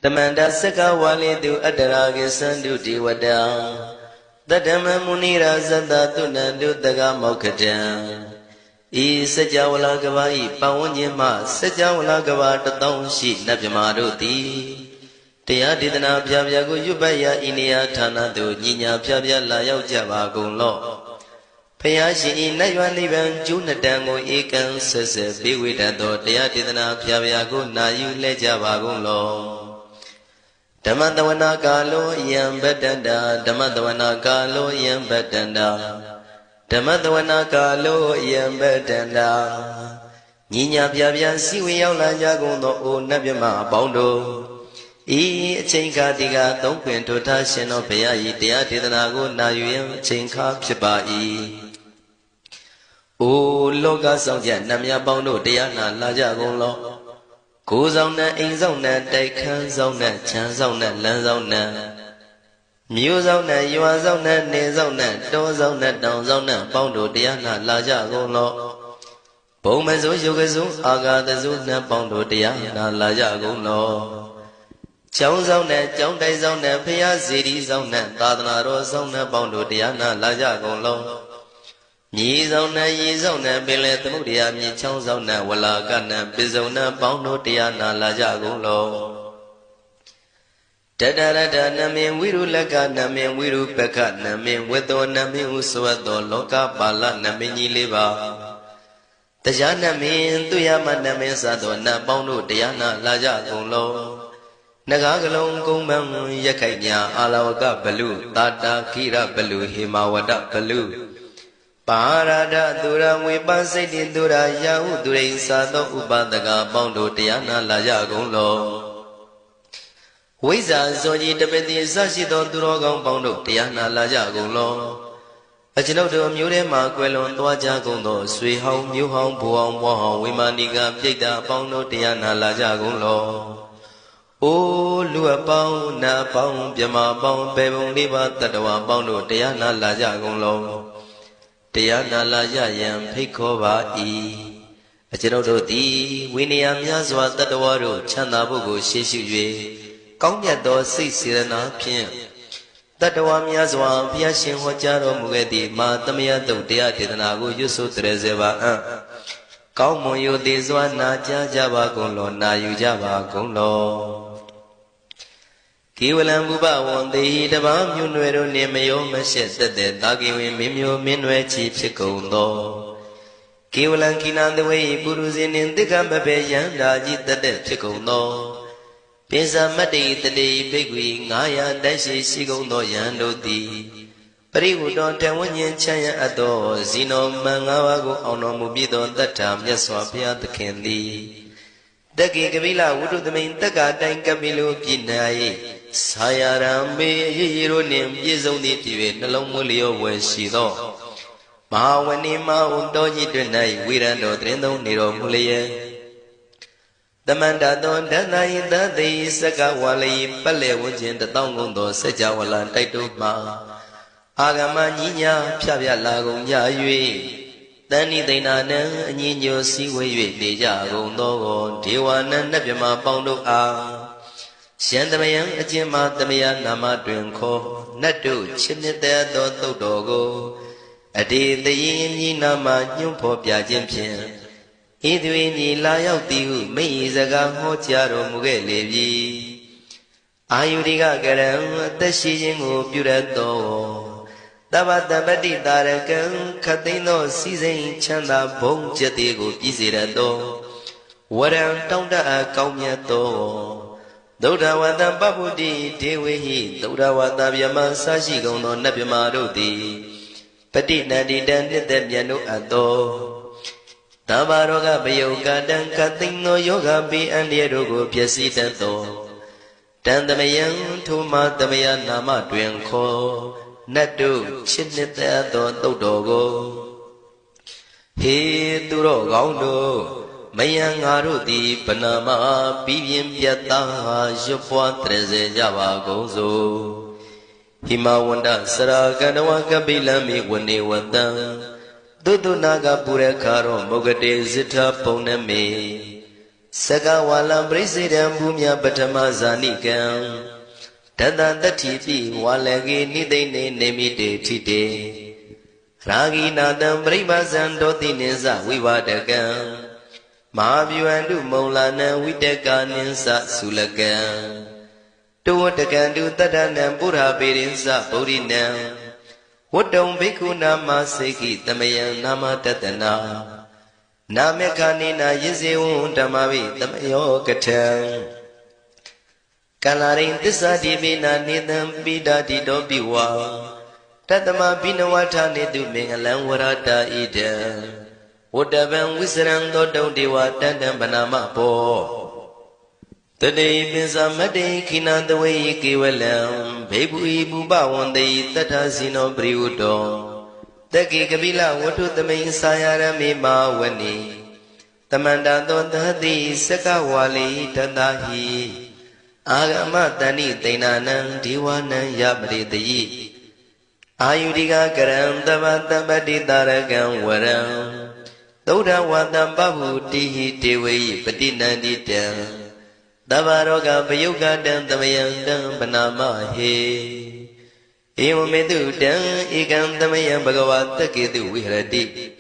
Tamanda Saka Walidu Adaragi Sandu Diwada Tadama Munira Zada Tunandu Daga Mokatan E Sajawala Gavai Pawanyama Sajawala Gavata Taunshi Nabjamaruti Tayadidana Pyago Yubaya Inia Tanadu Nina Pyabya Layao Java Gunlo Payashi Nayuan Liban Junatango Ekan Sese Biwidado Tayadidana Pyago Nayu Lejava Gunlo Dhammadawana Kalo Yam Badanda Dhammadawana Kalo Yam Badanda Dhammadawana Kalo Yam Badanda Nina Pyabya Siwi Yaula Jagundo O Nabyama Bondo E Chinka Diga Tonquin to Tashino Payai Tayadidanago Nayu Chinka Pibai O Loga Songja Namya Bondo Diana Lajagulo Go zone, in zone, they can zone, chan zone, land zone. Mu zone, you are zone, ne zone, do zone, down zone, bondo, diana, laja golo. Bowmanzo, yogazu, aga the zuna, bondo, diana, laja golo. Chow zone, John day zone, pia city zone, tadana ro zone, bondo, diana, laja golo. Ni zone, ye zone, billet the mudia, me chow zone, walla gana, bizona, bondo, diana, laja golo. Dada namin, wiru laga, namin, wiru peka, namin, wedo, namin, uswado, loka, bala, namin, liba. Tajana min, tuyama, namin, sado, na bondo, diana, laja golo. Nagagalong kumang yakanya, alawaga balu, tata, kira balu, himawada balu. Parada dura wipasiti dura yahu dure sato upadaga bondo tiana laja golo. Wiza soji tapeti sashito durogong bondo tiana laja golo. Achinoto mure ma kwelon tuaja gondo sui hong mu hong buong buong wimaniga pita bondo tiana laja golo. O lua pong na pong pyama pong pebong liba tatawa bondo tiana laja golo. Tayana Laja Yam Pikova E. A Genodo D. Winniam Yazwa Tadawaro Chandabugo Shishu Kongyato Sisirana Pien Tadawam Yazwa Piashin Hojaro Mugedi Matamia Dodia Tidanago Yusu Trezeva Kaumoyo Dezwa Naja Java Golo Nayu Java Golo Kiwalam Buba one day the Bam Unero Nemayo Mashet the Dagi Mimio Minwe Chief Secondo Kiwalan Kinan the way Buruzin in the Gambabe Yandaji the dead Secondo Pesa Mati the day Big Wing Aya Dashi Sigondo Yando D Pariwu don't tell one yen Chaya Ado Zino Mangawago Ono Mubido that time Yaswapia the candy Dagi Gavila would do the main Taga Dankabilu Pinai Sayaram be Yeronim Yizoni Tive, Nalomulio was she though. Mahawanima Undoji Dunai, Wirando Trendo Niro Mulia. The Mandadon Danai, the day Sakawali, Pale Wujin, the Tongundo, Sajawala, Taituma Agama Nina, Pavia Lago, Yayui. Dani de Nana, Nino Siwe, Deja, Gondo, Tiwana, Nebima Pondo A. Shandamayan, Ajima, Damaya, Nama, Drinko, Natu, Chinita, Dogo, Adi, the Yin, Nama, Yumpo, Piajimpian. Idwini, Layao, Tiu, Meizaga, Hotiaro, Mugelevi. Ayuriga, Garam, the Shijin, Purato. Tabata, Badi, Darakan, Katino, Season, Chanda, Bong, Jatigo, Isirado. What am Tonda, Kaumiato. Dodawada Babudi, Dewi, Dodawada Yama Sashi Gono Nabimarudi, Petit Nadi Dandit Yanu Ado Tabaroga Bayoga Dan Katino Yoga Bi and Yedogo Piasitato Dandamayan Tuma Damaya Nama Dwenko Nadu Chinita Dodogo He Duro Gaundo Mayangarudi Panama Bibian Piata Jopua Treze Java Gozo Himawanda Saraganawa Kabilami Wani Wanda Dudu Naga Purekaro Mogade Zita Poname Sakawalam President Bumya Patama Zanikam Tata Tatipi Walagi Nidene Nemide Tide Ragi Nadam Bribazan Dotineza Vivadagam Mahavyuandu Maulana Vidaka Ninsa Sulagam Tuwatakandu Tadanam Pura Pirinsa Purinam Wadam Bhikkhuna Maseki Tamayan Nama Tatana Namekanina Yizewun Damavi Tamayo Katam Kalarin Tisa Divina Nidam Bida Dido Biwa Tatama Binawata Nidu Mingalam Warata Ida Wadavan Wisram Dodo Diwa Tandam Banama Po Today Bizamade Kinan the way Kiwalam Baby Buba one day Tata Zino Briudo Taki Kabila Watu the main Sayara Mima Wani Tamanda Don Hadi Sakawali Tadahi Agama Tani Tainanan Diwana Yabri the Yi Ayudiga Karam Tabata Badi Daragam Waram Toda Wadam Babu Tihi Tiwi Patina Dita Davaroga Bayuga Dan Tamayandam Banama He Eomedu Dan Igam Tamayam Bhagavata Kedu Vihradi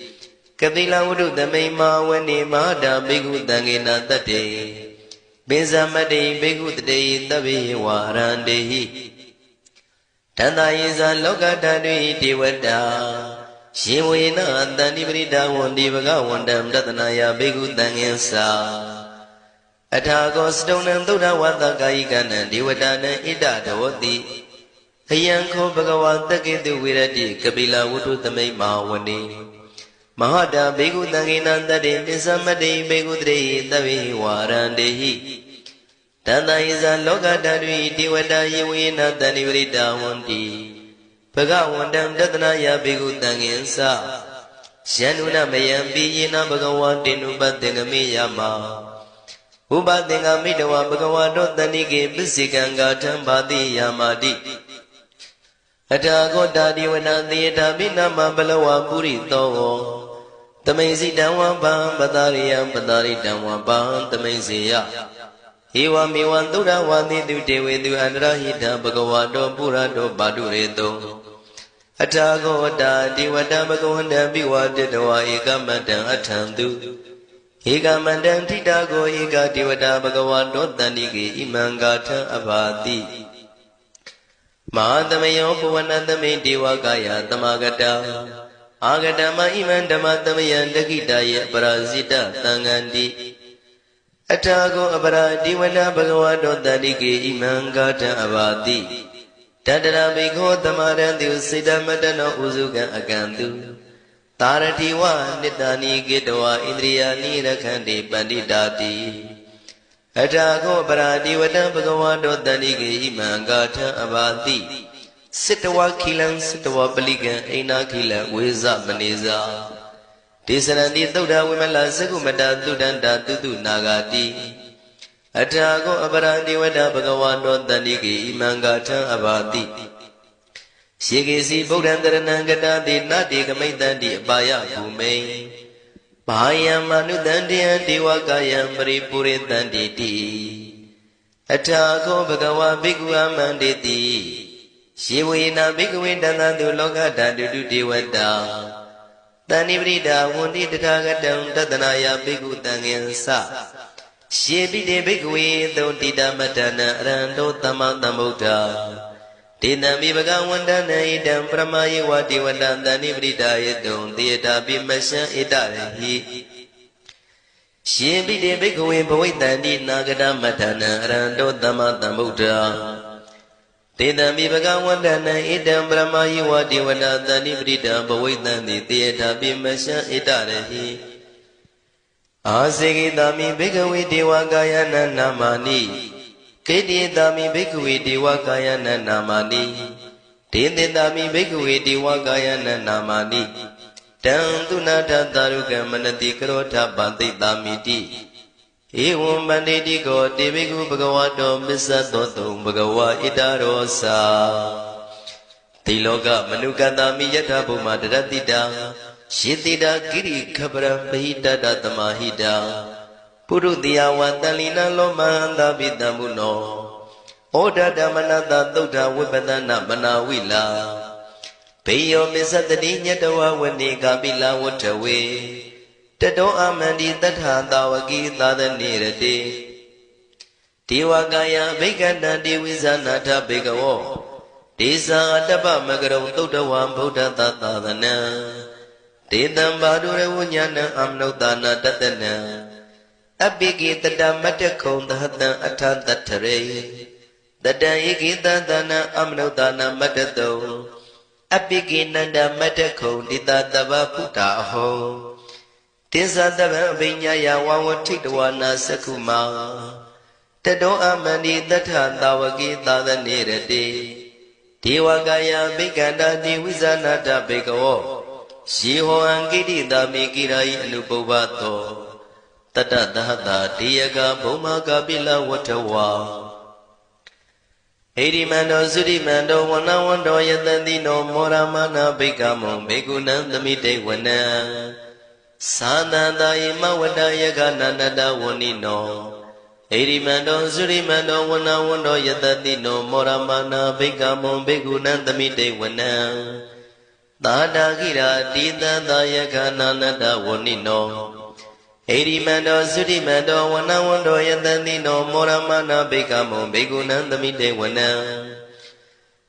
Kabila Udu Tamema Wani Mahada Bigu Dangina Tate Bizamade Bigu Day Tabi Warandehi Tanda Iza Loka Tadwi Tivada Shiwina Tani Brida Wandi Baga Wandam Tatanaya Bigu Danginsa Atagos Donam Duda Wata Kaikana Diwadana Ida Dawati Hayanko Bhagavata Kedu Viradi Kabila Udu Tamema Wani Mahada Bigu Dangina Tade Bizamade Bigu Day Tabi Warandehi Tanda Iza Loka Tadwi Tivada Yiwina Tani Brida Wandi Baga Wandam Tatanaya Bigu Danginsa Shanuna Mayambi Yina Bhagavadinu Batengami Yama Ubadenga Midawa Bhagavado Tanike Bisikanga Tambadi Yamadi Atago Dadi Vanandi Tabina Mambalawa Puri Togo Tamaisi Dawa Bam Badariya Badari Dawa Bam Tamaisiya Iwa Miwan Dura Wandi Dute Vedu Andrahita Bhagavado Purado Badureto Atago Dadi Vada Bhagavanda Biwa Dedawa Ekamata Atandu Eka Mandan Titago Eka Divada Bhagavado Tanike Imangata Abadi Mahadamayo Puvanandame Divakaya Tamagata Agadama Imandama Tamayan Dakitaya Parasita Tangandi Atago Abara Divada Bhagavado Tanike Imangata Abadi Tadara Bhiko Tamarandu Sidamadana Uzuka Akandu Taratiwa Nidani Gitawa Indriya Nirakandi Panditati Atago Paradi Vada Bhagavado Tanike Imangata Abadi Sitawa Kilan Sitawa Baligan Aina Kila Weza Maniza Tisarandi Tuda Wimala Sagumata Tudanda Tutu Nagati Atago Aparandi Vada Bhagavado Tanike Imangata Abadi Shigesi Bodhandaranangata Nati Kamaitandi Abaya Bhume Bahayam Manudandi Antiwakayam Paripurintanditi Atago Bhagava Bhikkhua Manditi Shivina Bhikkhuvindana Duloka Dandu Divada Tani Brida Wundi Tatagatam Tatanaya Bhikkhu Tangensa Shibide Bhikkhue Dotida Matana Rando Tamatamutta Tinami Bhagavandana Idam Pramayi Vati Vadandani Vridayadum Tiyata Bimasha Idarahi Shibide Bhikkhue Bhavitandi Nagada Matana Rando Tamatamutta Tinami Bhagavandana Idam Pramayi Vati Vadandani Vridayadum Tiyata Bimasha Idarahi Asigidami Bhikkhue Devakayana Namani Kedi Dami Bhikkhue Devakayana Namani Tindindami Bhikkhue Devakayana Namani Tandunata Daruka Manati Karota Bandi Damiti Evam Banditi Ko Devikhu Bhagavato Misadoto Bhagava Idarosa Tiloka Manukadami Yatha Bhuma Daratita Shitida Giri Khabara Bahita Datamahida ပုရုတိယဝတလီနလောမဟန္တာပိတံမုနောဩဒဓမ္မနတသုဒ္ဓဝိပဒနာမနာဝိလာဘေယောမစ္စတတိညတဝဝနေကာပိလဝတ္ထဝေတတောအမန္တိတထသာဝကိသာသနေရတိဒေဝကာယဘိက္ခန္တတိဝိဇာနာထဘေကဝောဒေဇာတပ္ပမကရုံသုဒ္ဓဝံဗုဒ္ဓသာသနံဒေတံဘာဒုရဝဉ္ဉဏံအမနုဿာနာတတနံအပိကိတတမတ္တခုံသဟတံအထတထရေတတံဧကိတသနံအမနုဿာနာမတ္တတုံအပိကိနန္ဒမတ္တခုံတိတတဗ္ဗပုတ္တာအဟောတိသတဗံအဘိညာယဝဝထိတဝနာသက္ခုမာတတောအမန္တိတထသာဝကိသာသနေရတိဒေဝကာယဘိက္ခန္တာတိဝိဇာနာတဘေကဝောယေဟောအံကိတိတာမိကိရာယအနုပုဗ္ဗတောတတသဟတာတေယကဘုံမာကပိလဝတ္ထဝါဣရိမန္တောသုရိမန္တောဝနဝန္တောယတတိနောမောရမနာဘိက္ခမောဘေကုဏံသမိတေဝနံသာသန္တာယမဝတ္တယကနန္တဝနိနောဣရိမန္တောသုရိမန္တောဝနဝန္တောယတတိနောမောရမနာဘိက္ခမောဘေကုဏံသမိတေဝနံသာတာခိရာတိတံသာယကနန္တဝနိနောဣရိမန္တောသုရိမန္တောဝနဝန္တောယတတိနောမောရမနာဘိက္ခမောဘေကုဏံသမိတေဝနံ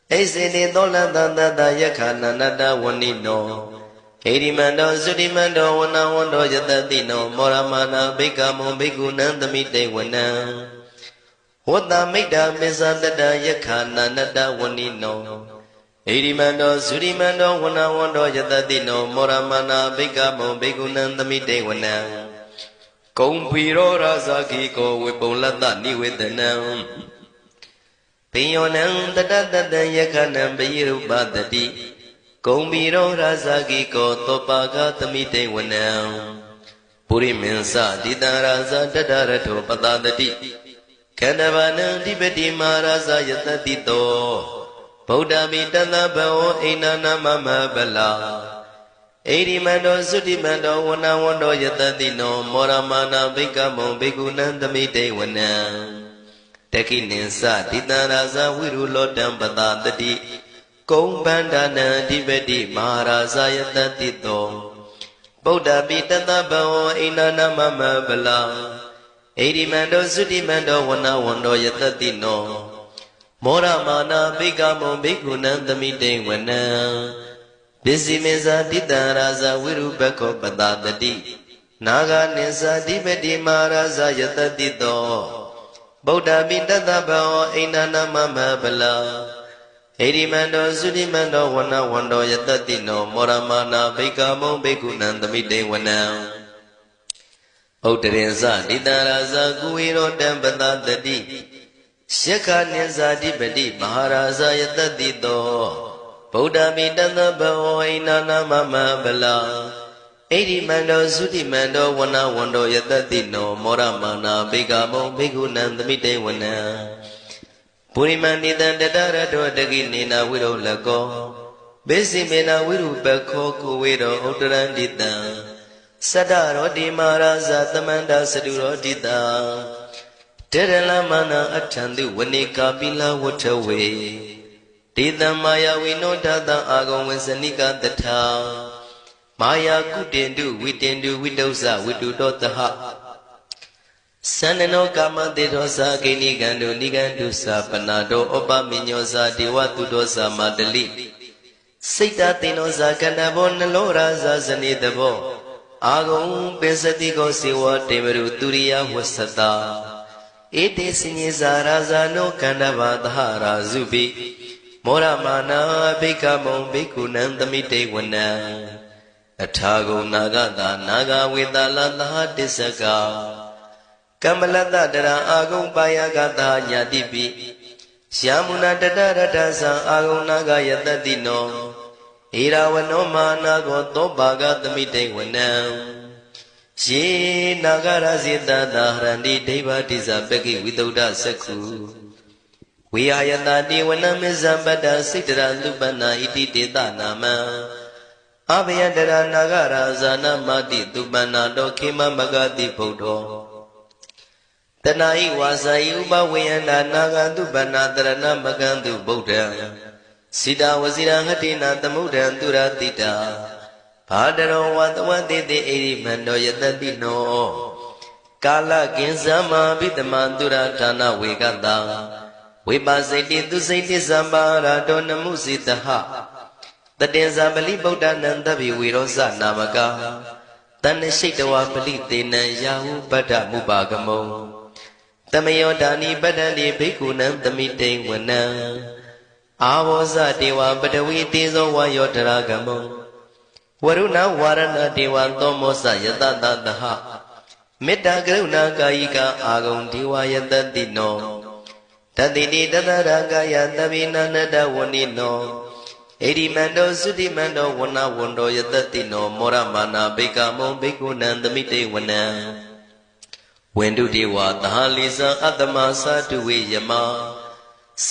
ဣစေတိသောလတတတယခနန္တဝနိနောဣရိမန္တောသုရိမန္တောဝနဝန္တောယတတိနောမောရမနာဘိက္ခမောဘေကုဏံသမိတေဝနံဝတ္တမိတ္တမစ္ဆတတယခနန္တဝနိနောဣရိမန္တောသုရိမန္တောဝနဝန္တောယတတိနောမောရမနာဘိက္ခမောဘေကုဏံသမိတေဝနံကုံဖီရောရာဇာခိကောဝေပုံလတ္တနိဝေဒနံပိယောနံတတတတံယခနံပိယရုပတတိကုံဖီရောရာဇာခိကောသောပါကသမိတေဝနံပုရိမင်းစတိတံရာဇာတတရထောပတတတိခန္ဓဗာနံဓိပတိမဟာရာဇာယတတိတောဗုဒ္ဓမိတသဗ္ဗဝဣန္ဒနာမမဗလာဣရိမန္တောသုတိမန္တောဝနဝန္တောယတတိနောမောရမနာဘိက္ခမောဘေကုဏံသမိတေဝနံတခိနိသတိတံရာဇဝိရုလောတံပတတတိကုံဗန္ဒနံအဓိပတိမဟာရာဇယတတိတောဗုဒ္ဓပိတသဗ္ဗဝဣန္ဒနာမမဗလာဣရိမန္တောသုတိမန္တောဝနဝန္တောယတတိနောမောရမနာဘိက္ခမောဘေကုဏံသမိတေဝနံပစ္စည်းမေဇာတိတံရာဇဝိရုပခောပတတတိနာဂနိသဓိပတိမဟာရာဇယတတိတောဗုဒ္ဓပိတသဗ္ဗဝဣန္ဒနာမမဗလာဣရိမန္တောသုတိမန္တောဝနဝန္တောယတတိနောမောရမနာဘိက္ခမောဘေကုဏံသမိတေဝနံဥဒ္ဒရင်ဇတိတံရာဇကုဝေရောတံပတတတိယက္ခနိသဓိပတိမဟာရာဇယတတိတောဗုဒ္ဓမိတသဗ္ဗဝဣန္ဒနာမမဗလာဣရိမန္တောသုတိမန္တောဝနဝန္တောယတတိနောမောရမနာဘိက္ခမောဘေကုဏံသမိတေဝနံပုရိမန္တိတံတတရတောတကိနေနာဝိရောလကောဘေစီမေနာဝိရုပခောကုဝေရောဥတ္တရန္တိတံသတ္တရောတိမဟာရာဇသမန္တာစတုရောတိတံတေရလမနာအထံတုဝနေကာပိလဝတ္ထဝေဒေတံမာယဝိနောဒတံအာဂုံဝေစနိကတထာမာယာကုတင်တုဝိတင်တုဝိတုဇဝိတုတောတဟသန္နနောကာမတေသောသာဂိနိကံတုနိကံတုသာပနာတောဩပမိညောသာဒေဝတုတောသာမာတလိစိတ်တသိနောသာကန္တဘောနလောရာဇာဇနိတဘောအာဂုံပိစတိကောစေဝတေမရုတုရိယဝဆတာဧတေစဉ္ဇာရာဇာနောကန္တဘာသဟရာဇုပိမောရမနာဘိက္ခမောဘေကုဏံသမိတေဝနံအထာဂုံနာဂတာနာဂဝေတလသဟတစ္စကကမ္မလတ္တတရာအာဂုံပါယကတာညာတိပိယာမုနာတတရတ္တသံအာဂုံနာဂယတတိနောဣရာဝနောမာနာကောသောဘာဂသမိတေဝနံယေနာဂရဇိတတာဟရန္တိဒိဗ္ဗတိဇပကိဝိတုဒ္ဓသက္ခုဝိဟာယတတိဝနမေဇံပတ္တစိတ္တရသုပနာဣတိတေတနာမံအဘယတရနာဂရာဇာနမတိသုပနာတောခေမမဂတိဗုဒ္ဓော တဏှာဤဝါစာဤဥပဝေယန္တာနာဂန္တုပနာတရဏမကန္တုဗုဒ္ဓံစိတဝစီရဟတိနာသမုဒ္ဒံသူရတိတာဘာဒရောဝတဝတိတိဣရိမန္တောယတတိနောကာလကင်္စမဘိတမန္တုရဌာနဝေကတံဝိပါစိတိသူစိတိသံပါရာတောနမှုစိတဟတတေဇာပလိဗုဒ္ဓနံတဗ္ဗိဝေရောဇနာမကတဏ္ဏရှိတဝပလိသေနံယာဟုပတ္ထမုပါကမုံတမယောဒာနိပတ္တတိဘိက္ခုနံသမိတိဝနံအာဘောဇတေဝပတဝီတေဇောဝါယောတရာကမုံဝရုဏဝါရဏတေဝသောမောဇယတတတဟမေတ္တာကရုဏာကာယိကအာဂုံဒေဝယတတိနောတတိတိတတရကာယသဗ္ဗိနန္တဝဏိနောဣရိမန္တောသုတိမန္တောဝဏဝန္တောယတတိနောမောရမာနာဘိက္ခမုံဘိက္ခုနံသမိတေဝနံဝန္တုတေဝသဟလိဇံအတ္တမသာတုဝေယမ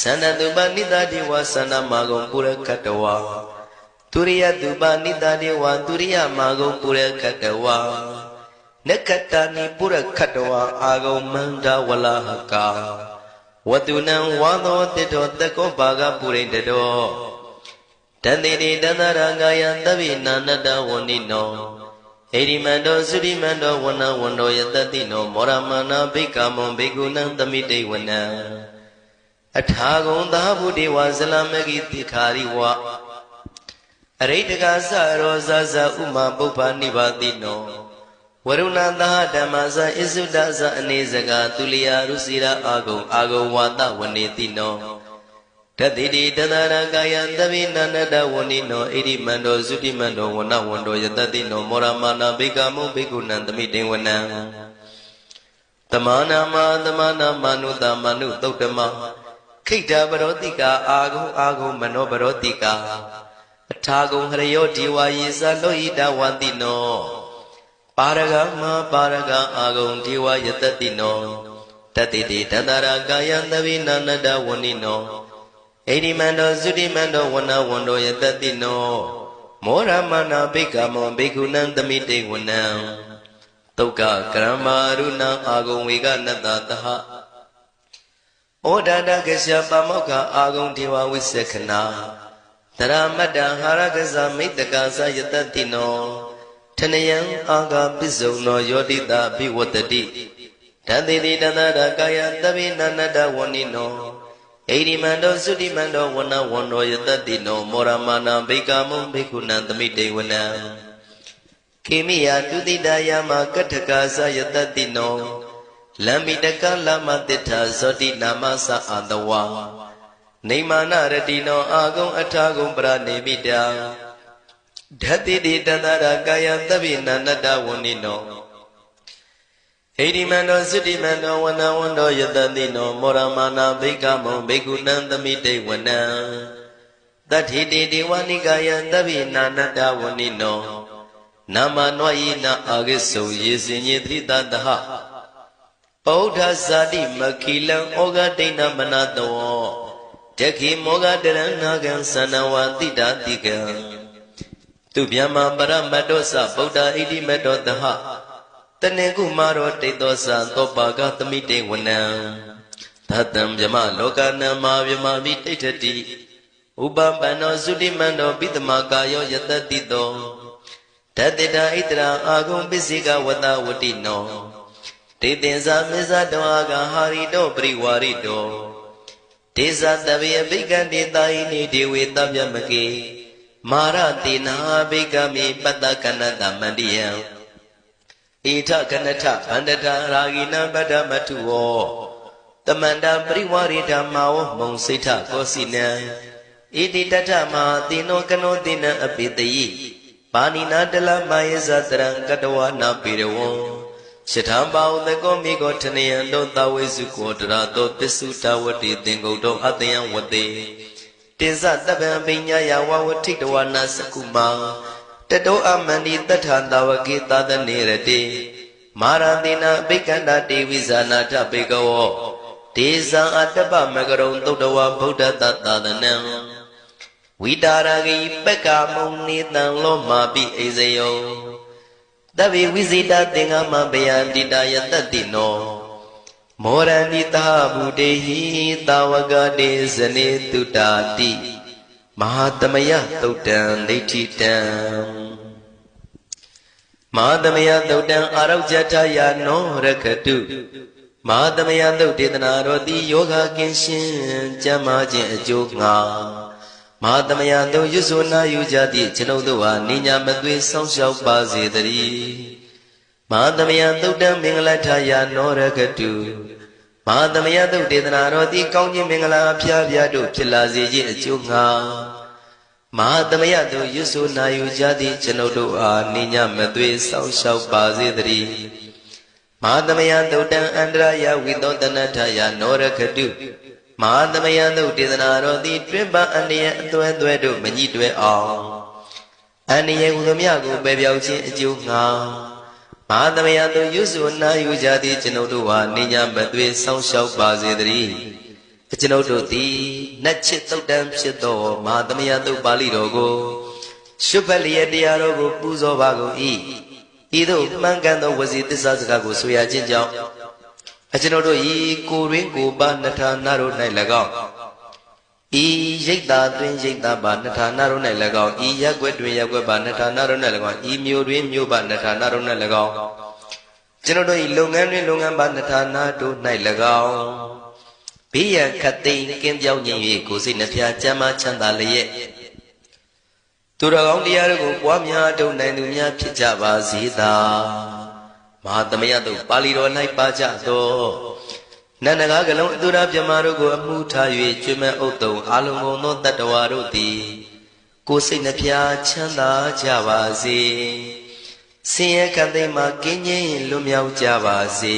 သန္တတုပနိတတေဝသန္တမာဂုံပုရခတ္တဝါទុរិយតុបនិតាទេវទុរិយមាဂုံပုရခတ္တဝါနက္ခတ္တနိပုရခတ္တဝါအာဂုံမန္တဝလဟကာဝတုနံဝါသောတိတောတကောဘာဂပုရိတတောတန္တိတိတန္တရဂာယသဗ္ဗိနာနတဝဏိနောဣရိမန္တောသုရိမန္တောဝနဝန္တောယတတိနောမောရမနာဘိက္ခမုံဘိက္ခုနံသမိတေဝနံအထာဂုံသာဗုဒေဝဇလမဂိတိခာရိဝအရိတကသရောဇဇဥမာပုပ္ပနိဗ္ဗာတိနောဝရုဏသဟဓမ္မဇဣစုဒဇအနေစကသူလျာရုစီရာအာဂုံဝါတဝနေတိနောတတိတိတတရကာယသဗ္ဗိနန္တဝဏိနောဣရိမန္တောသုတိမန္တောဝနဝန္တောယတတိနောမောရမာနာဘိက္ခမုဘိက္ခုနံသမိတေဝနံတမနာမနုတမနုသုတ်တမခိတ္တပရောတိကာအာဂုံမနောပရောတိကာအထာဂုံဟရယောဒေဝယေဇလောဟိတဝတိနောပါရဂမပါရဂအာဂုံဒေဝယတတိနောတတိတိတတရကာယသဗ္ဗိနန္တဝဏိနောဣရိမန္တောသုတိမန္တောဝနဝန္တောယတတိနောမောရမနာဘိက္ခမုံဘိက္ခုနံသမိတေဝနံတုက္ကကရမရုဏအာဂုံဝေကနတသဟဩဒတကစ္စပမောက္ခအာဂုံဒေဝဝိသခနာတရမတ္တဟာရကဇမိတ္တကာသယတတိနောထနယံအာဂပစ္စုံနောယောတိတာဘိဝတ္တိတတိတိတတရကာယသဗ္ဗိနန္တဝဏိနောဣရိမန္တောသုတိမန္တောဝနဝန္တောယတတိနောမောရမာနာဘိက္ခမုံဘိက္ခုနံသမိတေဝနံခေမိယတုတိတယမကထကာသယတတိနောလမ္မိတကလမတိထဇောတိနာမသအာတဝါနေမာနရတိနောအာဂုံအထာဂုံပရနေမိတာဓတ္တိတိတတရကာယသဗ္ဗိနန္တဝဏိနောဣရိမန္တောသုတိမန္တောဝနဝန္တောယတတိနောမောရမာနာဘိက္ခမုံဘိက္ခုနံသမိတေဝနံတတိတိဒေဝနိကာယသဗ္ဗိနန္တဝဏိနောနာမနောယိနာအာဂိစုံယေစင်ညေသရိတတဟဗုဒ္ဓဇာတိမခိလံဩဃဒိဏမနတောတခိမောဂတရဏကံသနဝတိတာတိကံသူဗျမပရမတ္တောသဗုဒ္ဓဣတိမတ္တောတဟတနေကုမာရောတိတောသသောပါကသမိတေဝနံသတံဗျမလောကနံမာဗျမမိတိဋ္ဌတိဥပပန္နောသုတိမန္တောပိတမကာယောယတတိတောတတ္တဣတရာအာဂုံပစ္စိကဝတဝတိနောတေသင်္ဇာမေဇတောအာဂဟာရိတောပရိဝါရိတောဒေဇတဗေဘိက္ခန္တေတာယိနိဒေဝေတဗျမကေမာရတိနာဘိက္ခမေပတ္တကနတမန္တိယံဣထကနထဗန္တထရာဂိနံပတ္တမထုဝောတမန္တပရိဝါရိဓမ္မာဝမုံစိဋ္ဌကောစီနံဣတိတထမဟာတိနောကနောတိနံအပိတယိပါဏိနာတလမယေဇတရံကတဝနာပိရဝံရှထံပါဥတကောမိကောထနယံတောသဝေစုကောတရာတောပစ္စုတဝတိသင်္ကုတ်တောအတယံဝတေတေဇတပံပိညာယဝဝထိတဝနာစကုမာတတောအမန္တိတထတဝကေသတနေရတိမာရတိနာဘိက္ခန္တာတေဝိဇာနာထဘေကဝောဒေဇံအတ္တပမကရုံသုတ်တဝဗုဒ္ဓတသာသနံဝိတာရဂိပက္ခမုံနေတံလောမာပိအိဇယောတဗ္ဗေဝိဇိတသင်္ဃမဘယန္တိတယတတိနော မောရဏိတာဗုတေဟိတာဝကတေဇနေတုတာတိမဟာသမယသုတ်တံဒိဋ္ဌိတံမဟာသမယသုတ်တံအာရောဇထယာနောရခတုမဟာသမယသုတ်ဒေသနာတော်သည်ယောဂကင်းရှင်းကျမ်းမာခြင်းအကျိုးငှာမဟာသမယသုတ်ရွဆိုနာယူကြသည့်ကျွန်ုပ်တို့ဟာနိညာမသွေဆောင်းလျှောက်ပါစေတည်းမဟာသမယသုတ်တံမင်္ဂလထယာနောရခတုမဟာသမယသုတ်ဒေသနာတော်သည်ကောင်းခြင်းမင်္ဂလာဖျားဖျားတို့ဖြစ်လာစေခြင်းအကျိုးငှာမဟာသမယသုတ်ရွဆိုနာယူကြသည့်ကျွန်ုပ်တို့အားနိညာမသွေဆောင်းလျှောက်ပါစေတည်းမဟာသမယသုတ်တံအန္တရာယဝိသောတနထယာနောရခတုမဟာသမယသုတ်ဒေသနာတော်သည်တွင်ပအန္တရာယ်အသွဲသွဲတို့မညှိတွဲအောင်အန္တရာယ်ဟူသည်များကိုပယ်ပြောက်ခြင်းအကျိုးငှာမဟာသမယသုတ်ရွဆိုနာယူကြသည့်ကျွန်ုပ်တို့ဟာနိညာမသွေဆောင်းလျှောက်ပါစေတည်းကျွန်ုပ်တို့သည်နတ်ချစ်သုတ်တံဖြစ်သောမဟာသမယသုတ်ပါဠိတော်ကိုရှုဖတ်လျက်တရားတော်ကိုပူဇော်ပါကုန်၏ဤသို့မှန်ကန်သောဝစီသစ္စာစကားကိုဆိုရခြင်းကြောင့်ကျွန်ုပ်တို့ဤကိုရင်းကိုပါနှထာနာတို့၌၎င်းဤရိတ်တာတွင်ရိတ်တာပါနှထာနာတို့၌၎င်းဤရက်ွက်တွင်ရက်ွက်ပါနှထာနာတို့၌၎င်းဤမြို့တွင်မြို့ပါနှထာနာတို့၌၎င်းကျွန်ုပ်တို့ဤလုပ်ငန်းတွင်လုပ်ငန်းပါနှထာနာတို့၌၎င်းဘေးရန်ခတ်သိမ်းကင်းပြောင်းခြင်း၍ကိုယ်စိတ်နှဖျားချမ်းသာချမ်းသာလျက်သူတော်ကောင်းတရားတို့ကိုပွားများထုတ်နိုင်သူများဖြစ်ကြပါစေသာမဟာသမယသုတ်ပါဠိတော်၌ပါကြသောနန္ဒကားကလုံးအတုရပြမတို့ကိုအမှုထား၍ကျွမ်းမဲ့ဥတုံအာလုံကုန်သောတတ္တဝါတို့သည်ကိုယ်စိတ်နှဖျားချမ်းသာကြပါစေဆင်းရဲကံသိမ်းမှကင်းငြိမ်းလွတ်မြောက်ကြပါစေ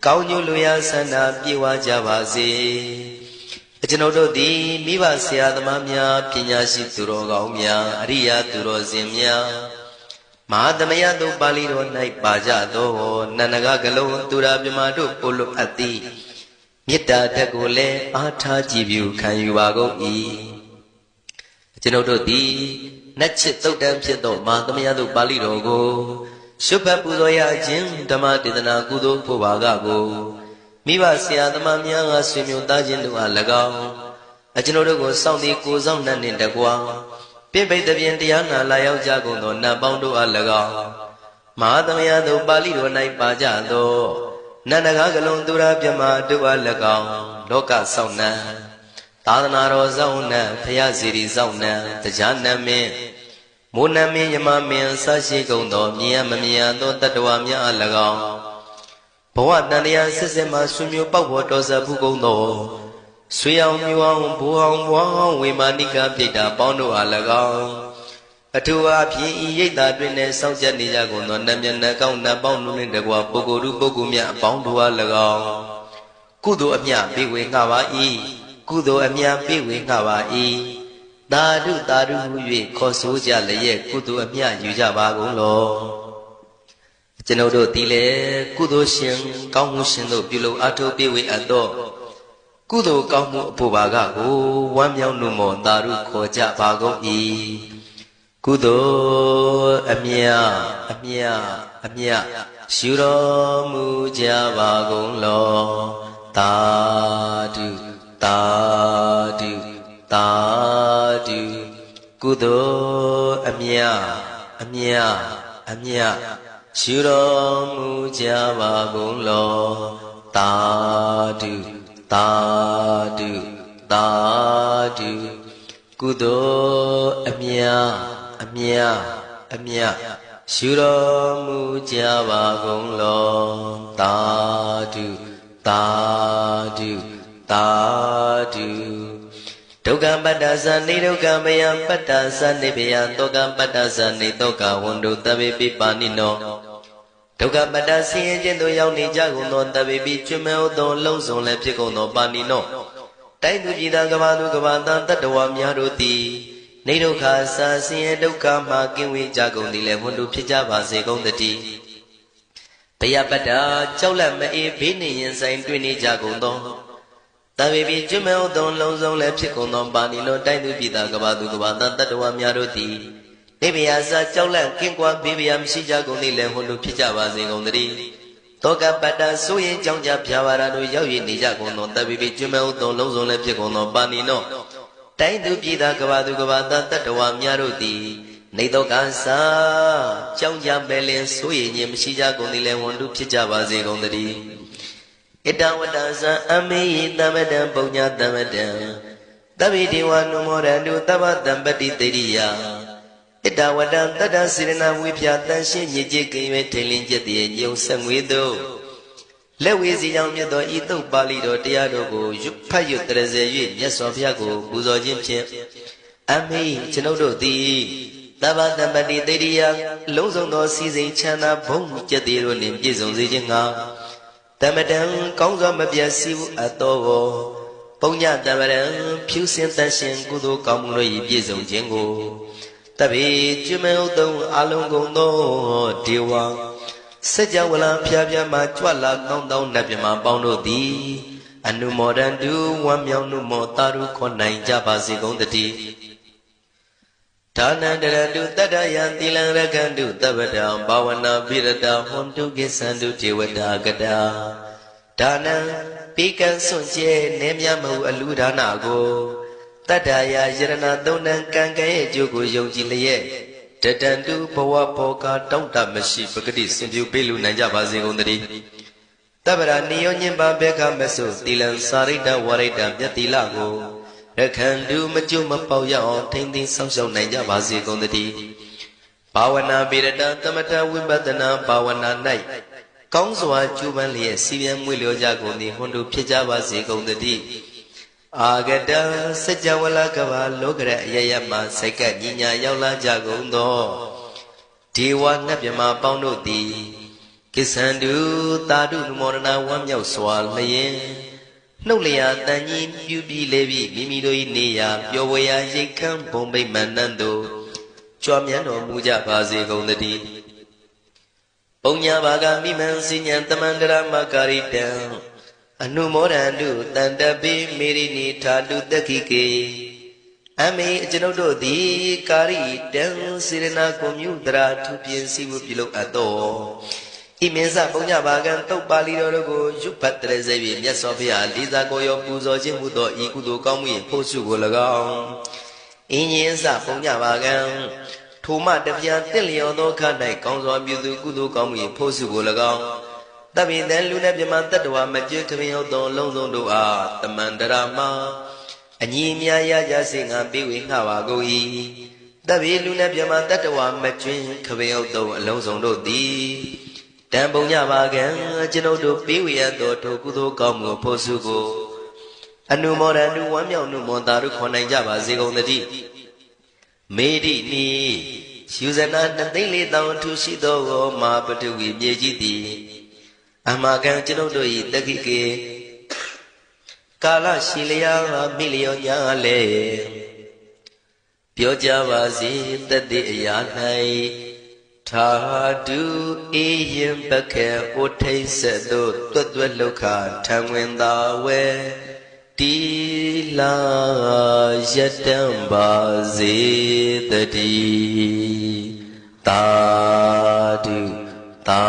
ကောင်းကျိုးလူရဆန္ဒပြေဝကြပါစေကျွန်ုပ်တို့သည်မိဘဆရာသမားများပညာရှိသူတော်ကောင်းများအရိယာသူတော်စင်များမဟာသမယသုတ်ပါဠိတော်၌ပါကြသောနန္ဒကကလုံးသူရာပြမတို့ကိုလိုအပ်သည်မေတ္တာဓာတ်ကိုလည်းအားထားကြည်ပြုခံယူပါကုန်၏ကျွန်ုပ်တို့သည်နတ်ချစ်သုတ်တံဖြစ်သောမဟာသမယသုတ်ပါဠိတော်ကိုရှုဖတ်ပူဇော်ရခြင်းဓမ္မဒေသနာကုသိုလ်ဖို့ပါကကိုမိဘဆရာသမားများကဆွေမျိုးသားချင်းတို့အား၎င်းကျွန်ုပ်တို့ကိုစောင့်တည်ကိုဆောင်နှံ့နှင့်တကွာပြိပိတ်တပြင်တရားနာလာရောက်ကြကုန်သောနတ်ပေါင်းတို့အား၎င်းမဟာသမယသုတ်ပါဠိတော်၌ပါကြသောနန္ဒကားကလုံးသူရာပြမတို့အား၎င်းလောကဆောင်နှံသာသနာတော်ဆောင်နှံဖရာစီရီဆောင်နှံတရားနမင်းမိုးနမင်းယမမင်းဆရှိကုန်သောမြင်ရမမြင်ရသောတတ္တဝါများအား၎င်းဘဝတန်တရားစစ်စစ်မှဆွေမျိုးပေါက်ဖို့တော်စပ်ဘူးကုန်သောဆွေအောင်မျိုးအောင်ဘိုးအောင်ဘွားအောင်ဝေမာနိကပြိတ္တာပေါင်းတို့အား၎င်းအထူးအားဖြင့်ဤရိတ်တာတွင်နဲ့စောင့်ကြနေကြကုန်သောနတ်မြတ်နတ်ကောင်းနတ်ပေါင်းတို့နှင့်တကွာပုဂ္ဂိုလ်ပုဂ္ဂိုလ်များအပေါင်းတို့အား၎င်းကုသိုလ်အမြပေးဝေငှပါ၏ကုသိုလ်အမြပေးဝေငှပါ၏သာဓုသာဓုဟု၍ခေါ်ဆိုကြလျက်ကုသိုလ်အမြယူကြပါကုန်လောကျွန်ုပ်တို့သည်လည်းကုသိုလ်ရှင်ကောင်းမှုရှင်တို့ပြုလုပ်အားထုတ်ပေးဝေအပ်သောကုသိုလ်ကောင်းမှုအဖို့ပါကကိုဝမ်းမြောက်နှုမောသာဓုခေါ်ကြပါကုန်၏ကုသိုလ်အမြရှုတော်မူကြပါကုန်လောသာဓုသာဓုသာဓုကုသိုလ်အမြရှုတော်မူကြပါကုန်လောသာဓုသာဓုသာဓုကုသိုလ်အမြရှုတော်မူကြပါကုန်လောသာဓုသာဓုသာဓုဒုက္ခပတ္တသနိဒုက္ခမယပတ္တသနိဗ္ဗယတောကပတ္တသနိတောကဝန္တုတဗေပိပါဏိနောဒုက္ခပတ္တဆင်းရဲခြင်းသို့ရောက်နေကြကုန်သောတဗေပိကျွမဲဥသောလုံးစုံလည်းဖြစ်ကုန်သောပါဏိနောတိုင်းသူပြည်သားကဘာသူကဘာသားတတ္တဝါများတို့သည်နေဒုက္ခစာဆင်းရဲဒုက္ခမှကင်းဝေးကြကုန်သည်လည်းဝန္တုဖြစ်ကြပါစေကုန်သတည်းဘယပတ္တကြောက်လန့်မအေးဘေးနှင့်ရင်ဆိုင်တွေ့နေကြကုန်သောတဗေပိကျွမဲဥသောလုံးစုံလည်းဖြစ်ကုန်သောပါဏိနောတိုင်းသူပြည်သားကဘာသူကဘာသားတတ္တဝါများတို့သည်နေဗျာစာကြောက်လန့်ကင်းကွာဘေးဗျာမရှိကြကုန်သည်လည်းဝန္တုဖြစ်ကြပါစေကုန်သတည်း တောကပတ္တဆိုရင်ကြောင့်ကြဖြာပါရတို့ရောက်ရနေကြကုန်သောတပိပိကျွမဲဥသောလုံးစုံလည်းဖြစ်ကုန်သောပါဏိနောတိုင်းသူပြည်သားကဘာသူကဘာသားတတ္တဝါများတို့သည်နေတော့ကစားကြောင့်ကြပဲလင်ဆိုရင်ခြင်းမရှိကြကုန်သည်လည်းဝန်တုဖြစ်ကြပါစေကုန်သတည်းဣတဝတ္တဇံအမေယတမတံပုံညာတမတံတပိဒေဝနုမောရတုတပ္ပတံပတိတေရိယဣတဝတ္တတတ္တစေရနာဝိဖြာတန်ရှင်းမြစ်ကြီးကင်၍ထိန်လင်းကျက်တည်းညုံဆက်ငွေသို့လက်ဝေစီကြောင့်မြတ်သောဤသုတ်ပါဠိတော်တရားတို့ကိုရွတ်ဖတ်ရွတ်တရစေ၍မြတ်စွာဘုရားကိုပူဇော်ခြင်းဖြင့်အမေကျွန်ုပ်တို့သည်တပ္ပတံပတိတေရိယလုံးစုံသောစီစိန်ချမ်းသာဘုံကျက်တည်းတို့နှင့်ပြည့်စုံစေခြင်းငှာတမတံကောင်းစွာမပြတ်စီးအပ်သောပုံညတမရံဖြူစင်တန်ရှင်ကုသိုလ်ကောင်းမှုတို့၏ပြည့်စုံခြင်းကိုတပိကျွမဲဥသုံးအလုံးကုန်သောဒေဝစัจ java လာဖျားဖျားမှကြွလာကောင်းသောနတ်မြမပေါင်းတို့သည်အနုမောဒန္တုဝမ်းမြောက်နုမောတာရုခေါ်နိုင်ကြပါစေကုန်တည်းဒါနန္တရတုတတ္တယံသီလံရခန္တုတပ္ပတံဘာဝနာပိရတဟွန်တုကိသန္တုဒေဝတာကတာဒါနံပိကံစွန့်ကျဲနေမြမဟုအလူဒါနကိုတတ္တယာယရဏသုံးတန်ကံကဲ့ရဲ့အကျိုးကိုယုံကြည်လျက်တတန်တုဘဝဘောကတောင့်တမရှိပဂတိစင်ပြူပေးလူနိုင်ကြပါစေကုန်သတည်းတပ္ပရာနိယောညင်ပါဘေခမဆုသီလံစာရိတ္တဝရိတ္တမြတ်သီလကိုရခန္တုမကျွမပေါရအောင်ထိမ့်သိမ်းဆောက်ရှောက်နိုင်ကြပါစေကုန်သတည်းဘာဝနာပိရတသမထဝိပဿနာဘာဝနာ၌ကောင်းစွာကျူးပန်းလျက်စီပြန်မွေလျောကြကုန်သည်ဟွန်တုဖြစ်ကြပါစေကုန်သတည်းအာဂတံစัจ java လာကဘာလောကရအယယမှစိတ်ကညီညာရောက်လာကြကုန်သောဒေဝနတ်မြမပေါင်းတို့သည်ကိသန္တုသာဓုနမောဒနာဝမ်းမြောက်စွာလျင်နှုတ်လျာတန်ကြီးပြူပြီးလေပြီးမိမိတို့၏နေရာပျော်ဝေရာရိတ်ခမ်းဘုံဗိမာန်နှံသို့ကြွမြန်းတော်မူကြပါစေကုန်သတည်းပုံညာဘာကမိမံစိညာတမန္တရမကာရိတံအနုမောဒန္တုတန္တပိမေရိနိထာတုတက္ခိကေအမေကျွန်ုပ်တို့သည်ကာရိတံစေရနာကွန်မြူတရာထူပြင်းစီမှုပြုလုပ်အပ်သောဤမင်းစပုံညဘာကံတုတ်ပါဠိတော်တို့ကိုရွတ်ဖတ်တရစေပြီးမြတ်စွာဘုရားလေးစားကိုရောပူဇော်ခြင်းမှုသောဤကုသိုလ်ကောင်းမှု၏ဖို့စုကို၎င်းအင်းရင်စပုံညဘာကံထိုမှတပြားတက်လျော်သောခ၌ကောင်းစွာပြုသူကုသိုလ်ကောင်းမှု၏ဖို့စုကို၎င်းတပိတံလူနဲ့ပြမတတ္တဝါမကျွခမင်းဟုတ်သောလုံးစုံတို့အားတမန္တရာမအညီအမြရကြစေငါပေးဝေငှပါကုန်၏တပိလူနဲ့ပြမတတ္တဝါမကျွခမင်းဟုတ်သောအလုံးစုံတို့သည်တံပုံညပါကံကျွန်ုပ်တို့ပေးဝေရသောထိုကုသိုလ်ကောင်းမှုဖို့စုကိုအနုမောဒန္တုဝမ်းမြောက်နုမောတာတို့ခေါ်နိုင်ကြပါစေကုန်သတည်းမေရိနိယူဇနာ2,400,000ထူရှိသောမာပတုဝီမြေကြီးသည်အမကံကျွန်ုပ်တို့၏တက္ခိကေကာလရှိလျာမိလျောညာလေပြောကြပါစေတတိအရာ၌ထာတုအေယံပခေဩထိတ်ဆက်တို့တွတ်တွတ်လောက်ခထံဝင်သာဝဲတီလာယတံပါစေတတိသာဓုသာ